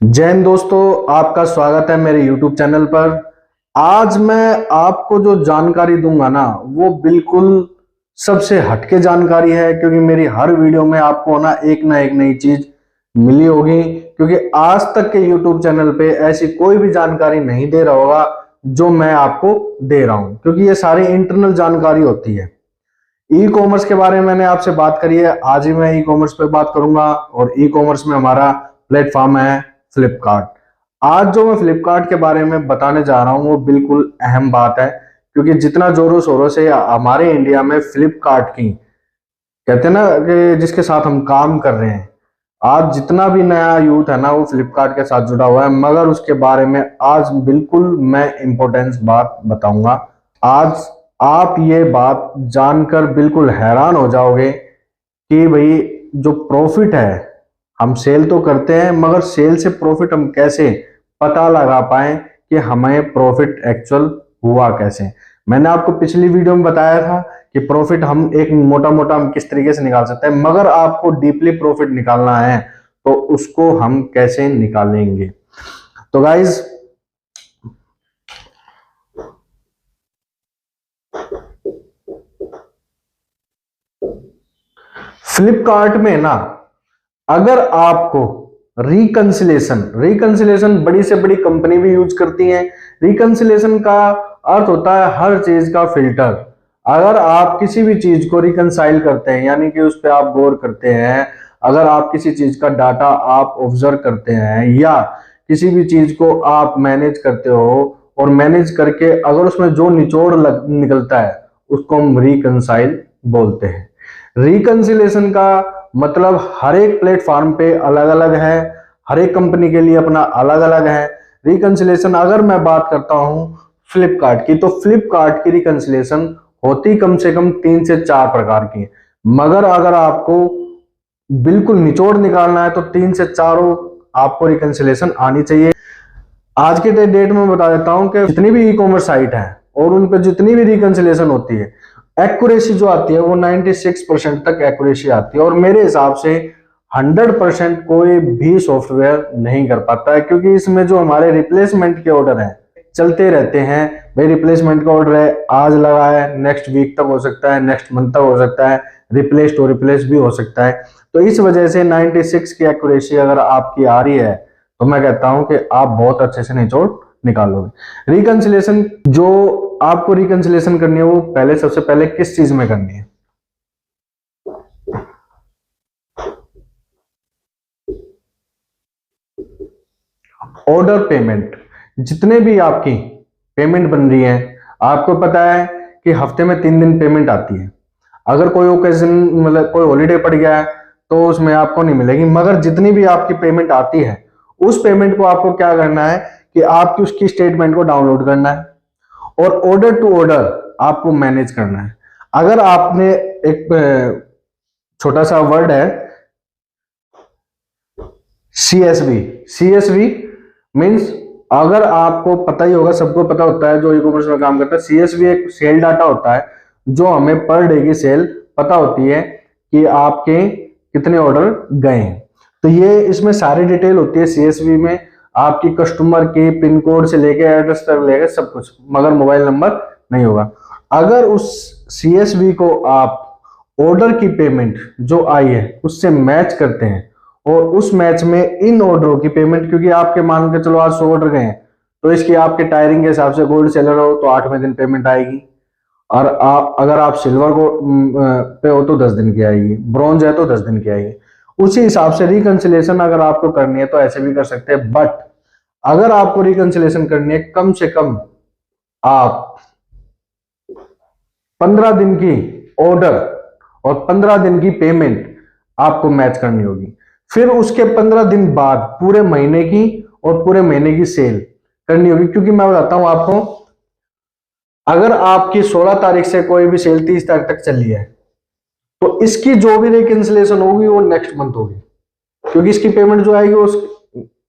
जय हिंद दोस्तों, आपका स्वागत है मेरे YouTube चैनल पर। आज मैं आपको जो जानकारी दूंगा ना वो बिल्कुल सबसे हटके जानकारी है, क्योंकि मेरी हर वीडियो में आपको ना एक नई चीज मिली होगी। क्योंकि आज तक के YouTube चैनल पे ऐसी कोई भी जानकारी नहीं दे रहा होगा जो मैं आपको दे रहा हूं, क्योंकि ये सारी इंटरनल जानकारी होती है। ई कॉमर्स के बारे में मैंने आपसे बात करी है, आज ही मैं ई कॉमर्स पे बात करूंगा। और ई कॉमर्स में हमारा प्लेटफॉर्म है फ्लिपकार्ट। आज जो मैं फ्लिपकार्ट के बारे में बताने जा रहा हूं वो बिल्कुल अहम बात है, क्योंकि जितना जोरों शोरों से हमारे इंडिया में फ्लिपकार्ट की कहते हैं ना कि जिसके साथ हम काम कर रहे हैं, आज जितना भी नया यूथ है ना वो फ्लिपकार्ट के साथ जुड़ा हुआ है। मगर उसके बारे में आज बिल्कुल मैं इंपॉर्टेंस बात बताऊंगा। आज आप ये बात जानकर बिल्कुल हैरान हो जाओगे कि भाई जो प्रॉफिट है, हम सेल तो करते हैं मगर सेल से प्रॉफिट हम कैसे पता लगा पाए कि हमें प्रॉफिट एक्चुअल हुआ कैसे। मैंने आपको पिछली वीडियो में बताया था कि प्रॉफिट हम एक मोटा मोटा हम किस तरीके से निकाल सकते हैं, मगर आपको डीपली प्रॉफिट निकालना है तो उसको हम कैसे निकालेंगे। तो गाइज, फ्लिपकार्ट में ना अगर आपको रिकंसिलेशन बड़ी से बड़ी कंपनी भी यूज करती है। रिकंसिलेशन का अर्थ होता है हर चीज का फिल्टर। अगर आप किसी भी चीज को रिकंसाइल करते हैं, यानी कि उस पर आप गौर करते हैं, अगर आप किसी चीज का डाटा आप ऑब्जर्व करते हैं या किसी भी चीज को आप मैनेज करते हो और मैनेज करके अगर उसमें जो निचोड़ निकलता है उसको हम रिकंसाइल बोलते हैं। रिकंसिलेशन का मतलब हर एक प्लेटफॉर्म पे अलग अलग है, हर एक कंपनी के लिए अपना अलग अलग है रिकंसिलेशन। अगर मैं बात करता हूं फ्लिपकार्ट की, तो फ्लिपकार्ट की रिकंसिलेशन होती कम से कम 3 से 4 प्रकार की। मगर अगर आपको बिल्कुल निचोड़ निकालना है तो 3 से 4 आपको रिकंसिलेशन आनी चाहिए। आज के डेट में बता देता हूं कि जितनी भी ई कॉमर्स साइट है और उन पर जितनी भी रिकंसिलेशन होती है, एक्यूरेसी जो आती है वो 96% तक एक्यूरेसी आती है। और मेरे हिसाब से 100% कोई भी सॉफ्टवेयर नहीं कर पाता है, क्योंकि इसमें जो हमारे रिप्लेसमेंट के ऑर्डर हैं चलते रहते हैं। भाई रिप्लेसमेंट का ऑर्डर है, आज लगा है, नेक्स्ट वीक तक हो सकता है, नेक्स्ट मंथ तक हो सकता है, रिप्लेस तो रिप्लेस भी हो सकता है। तो इस वजह से 96 की एक्यूरेसी अगर आपकी आ रही है तो मैं कहता हूं कि आप बहुत अच्छे से निचोड़ निकालोगे। रिकंसिलेशन जो आपको रिकंसिलेशन करनी है वो पहले सबसे पहले किस चीज में करनी है? Order payment. जितने भी आपकी पेमेंट बन रही है, आपको पता है कि हफ्ते में 3 दिन पेमेंट आती है। अगर कोई ओकेजन मतलब कोई हॉलीडे पड़ गया है तो उसमें आपको नहीं मिलेगी, मगर जितनी भी आपकी पेमेंट आती है उस पेमेंट को आपको क्या करना है कि आपकी उसकी स्टेटमेंट को डाउनलोड करना है और ऑर्डर टू ऑर्डर आपको मैनेज करना है। अगर आपने एक छोटा सा वर्ड है सीएसवी मींस, अगर आपको पता ही होगा, सबको पता होता है जो ई कॉमर्स में काम करता है, सीएसवी एक सेल डाटा होता है जो हमें पर डे की सेल पता होती है कि आपके कितने ऑर्डर गए हैं। तो ये इसमें सारी डिटेल होती है सीएसवी में, आपकी कस्टमर की पिन कोड से लेके एड्रेस तक लेके सब कुछ, मगर मोबाइल नंबर नहीं होगा। अगर उस सीएसवी को आप ऑर्डर की पेमेंट जो आई है उससे मैच करते हैं और उस मैच में इन ऑर्डरों की पेमेंट, क्योंकि आपके मान के चलो आज 100 ऑर्डर गए हैं तो इसकी आपके टायरिंग के हिसाब से गोल्ड सेलर हो तो 8वें दिन पेमेंट आएगी, और आप अगर आप सिल्वर को पे हो तो 10 दिन की आएगी, ब्रॉन्ज है तो 10 दिन की आएगी। उसी हिसाब से रिकंसिलेशन अगर आपको करनी है तो ऐसे भी कर सकते हैं। बट अगर आपको रिकंसिलेशन करनी है, कम से कम आप 15 दिन की ऑर्डर और 15 दिन की पेमेंट आपको मैच करनी होगी। फिर उसके 15 दिन बाद पूरे महीने की और पूरे महीने की सेल करनी होगी। क्योंकि मैं बताता हूं आपको, अगर आपकी 16 तारीख से कोई भी सेल 30 तारीख तक चली है तो इसकी जो भी रिकंसिलेशन होगी वो नेक्स्ट मंथ होगी, क्योंकि इसकी पेमेंट जो आएगी उस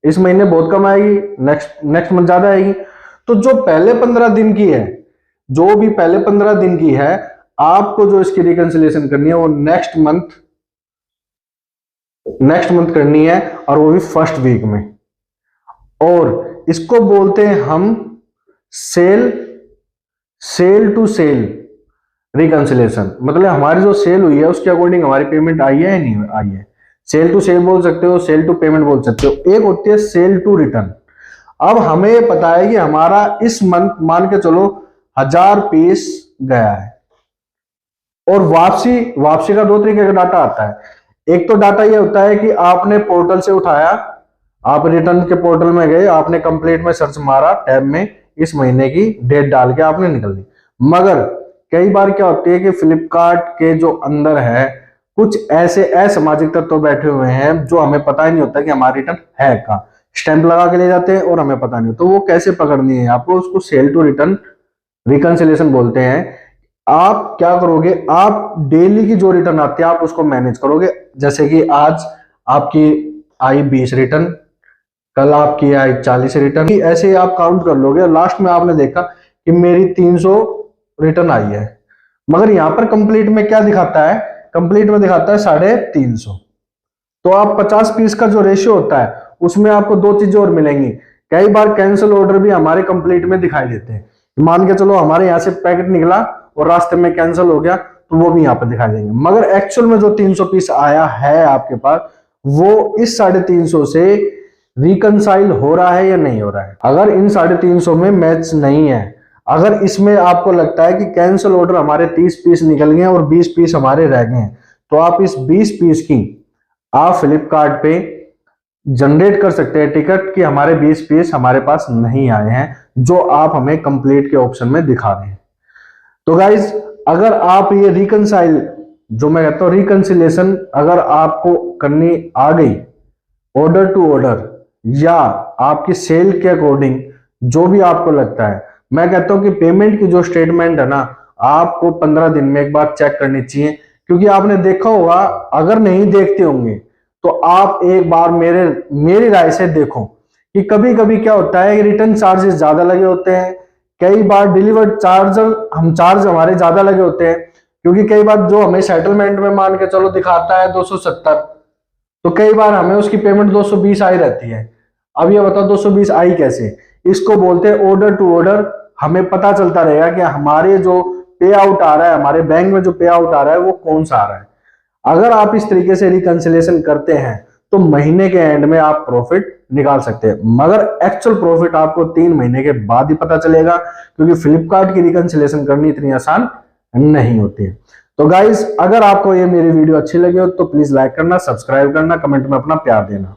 इस महीने बहुत कम आएगी, नेक्स्ट मंथ ज्यादा आएगी। तो जो पहले 15 दिन की है, जो भी पहले 15 दिन की है, आपको जो इसकी रिकंसिलेशन करनी है वो नेक्स्ट मंथ करनी है, और वो भी फर्स्ट वीक में। और इसको बोलते हैं हम सेल टू सेल रिकंसिलेशन। मतलब हमारी जो सेल हुई है उसके अकॉर्डिंग हमारी पेमेंट आई है या नहीं आई है। सेल टू सेल बोल सकते हो, सेल टू पेमेंट बोल सकते हो। एक होती है सेल टू रिटर्न। अब हमें पता है कि हमारा इस मंथ मान के चलो 1000 पीस गया है, और वापसी का 2 तरीके का डाटा आता है। एक तो डाटा ये होता है कि आपने पोर्टल से उठाया, आप रिटर्न के पोर्टल में गए, आपने कंप्लीट में सर्च मारा, टैब में इस महीने की डेट डाल के आपने निकल दी। मगर कई बार क्या होती है कि फ्लिपकार्ट के जो अंदर है कुछ ऐसे असामाजिक तत्व बैठे हुए हैं जो हमें पता ही नहीं होता कि हमारा रिटर्न है कहाँ। स्टैंप लगा के ले जाते हैं और हमें पता नहीं। तो वो कैसे पकड़नी है आपको, उसको सेल टू रिटर्न रिकंसिलेशन बोलते हैं। आप क्या करोगे, आप डेली की जो रिटर्न आती है आप उसको मैनेज करोगे। जैसे कि आज आपकी आई 20 रिटर्न, कल आपकी आई 40 रिटर्न, ऐसे ही आप काउंट कर लोगे। लास्ट में आपने देखा कि मेरी 300 रिटर्न आई है। मगर यहां पर कंप्लीट में क्या दिखाता है, कंप्लीट में दिखाता है 350। तो आप 50 पीस का जो रेशियो होता है उसमें आपको 2 चीजें और मिलेंगी। कई बार कैंसिल ऑर्डर भी हमारे कंप्लीट में दिखाई देते हैं। मान के चलो हमारे यहाँ से पैकेट निकला और रास्ते में कैंसिल हो गया, तो वो भी यहाँ पर दिखाई देंगे। मगर एक्चुअल में जो 300 पीस आया है आपके पास, वो इस 350 से रिकंसाइल हो रहा है या नहीं हो रहा है। अगर इन 350 में मैच नहीं है, अगर इसमें आपको लगता है कि कैंसिल ऑर्डर हमारे 30 पीस निकल गए और 20 पीस हमारे रह गए हैं, तो आप इस 20 पीस की आप फ्लिपकार्ट पे जनरेट कर सकते हैं टिकट कि हमारे 20 पीस हमारे पास नहीं आए हैं, जो आप हमें कंप्लीट के ऑप्शन में दिखा रहे हैं। तो गाइज, अगर आप ये रिकंसाइल, जो मैं कहता हूं रिकंसिलेशन, अगर आपको करनी आ गई ऑर्डर टू ऑर्डर या आपकी सेल के अकॉर्डिंग, जो भी आपको लगता है, मैं कहता हूं कि पेमेंट की जो स्टेटमेंट है ना, आपको 15 दिन में एक बार चेक करनी चाहिए। क्योंकि आपने देखा होगा, अगर नहीं देखते होंगे तो आप एक बार मेरी राय से देखो कि कभी कभी क्या होता है, रिटर्न चार्जेस ज्यादा लगे होते हैं, कई बार डिलीवर्ड चार्ज हमारे ज्यादा लगे होते हैं। क्योंकि कई बार जो हमें सेटलमेंट में मान के चलो दिखाता है 270, तो कई बार हमें उसकी पेमेंट 220 आई रहती है। अब ये बताओ 220 आई कैसे, इसको बोलते हैं ऑर्डर टू ऑर्डर। हमें पता चलता रहेगा कि हमारे जो पे आउट आ रहा है, हमारे बैंक में जो पे आउट आ रहा है वो कौन सा आ रहा है। अगर आप इस तरीके से रिकंसिलेशन करते हैं तो महीने के एंड में आप प्रॉफिट निकाल सकते हैं। मगर एक्चुअल प्रॉफिट आपको 3 महीने के बाद ही पता चलेगा, क्योंकि फ्लिपकार्ट की रिकंसिलेशन करनी इतनी आसान नहीं होती है। तो गाइज, अगर आपको ये मेरी वीडियो अच्छी लगी हो तो प्लीज लाइक करना, सब्सक्राइब करना, कमेंट में अपना प्यार देना।